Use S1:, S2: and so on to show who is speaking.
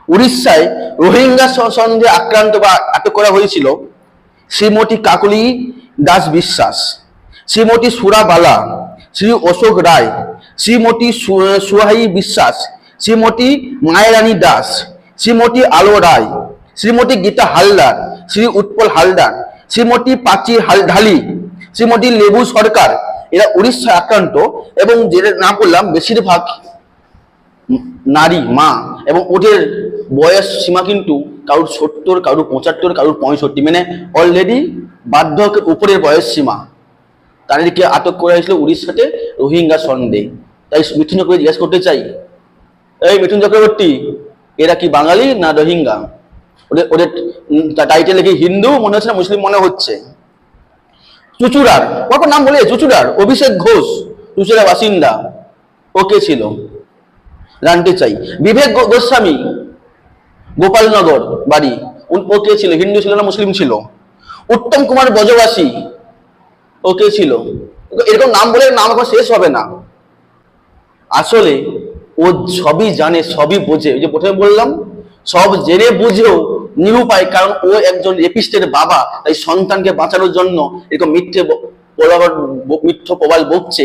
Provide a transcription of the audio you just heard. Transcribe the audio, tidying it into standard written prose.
S1: উড়িষ্যায় রোহিঙ্গা সন্দেহে আক্রান্ত বা আটক করা হয়েছিল শ্রীমতী কাকলি দাস বিশ্বাস, শ্রীমতী সুরা বালা, শ্রী অশোক রায়, শ্রীমতী সুহাই বিশ্বাস, শ্রীমতী মায়েরানী দাস, শ্রীমতী আলো রায়, শ্রীমতী গীতা হালদার, শ্রী উৎপল হালদার, শ্রীমতী পাচি ঢালি, শ্রীমতী লেবু সরকার। এরা উড়িষ্যায় আক্রান্ত এবং যেটা নাম বললাম বেশিরভাগ নারী মা, এবং ওদের বয়স সীমা কিন্তু কারুর 70, কারুর 75, কারুর 65, মানে অলরেডি বার্ধক্যের উপরের বয়স সীমা। তাদেরকে আটক করা হয়েছিল উড়িষ্যাতে রোহিঙ্গা সন্দেহে। তাই মিঠুন চক্রবর্তী জিজ্ঞেস করতে চাই, এই মিঠুন চক্রবর্তী, এরা কি বাঙালি না রোহিঙ্গা? ওদের ওদের টাইটেলে কি হিন্দু মনে হচ্ছে না মুসলিম মনে হচ্ছে? চুচুড়ার কখন নাম বলে, চুচুড়ার অভিষেক ঘোষ চুচুড়া বাসিন্দা, ওকে ছিল জানতে চাই। বিবেক গোস্বামী গোপালনগর বাড়ি, ওকে ছিল, হিন্দু ছিল না মুসলিম ছিল? উত্তম কুমার ব্রজবাসী, ওকে ছিল। এরকম নাম বলে নাম এখন শেষ হবে না। আসলে ও সবই জানে, সবই বোঝে। ওই যে প্রথমে বললাম, সব জেনে বুঝেও নিরুপায়, কারণ ও একজন রেপিস্টের বাবা, তাই সন্তানকে বাঁচানোর জন্য এরকম মিথ্যে প্রবাল বকছে।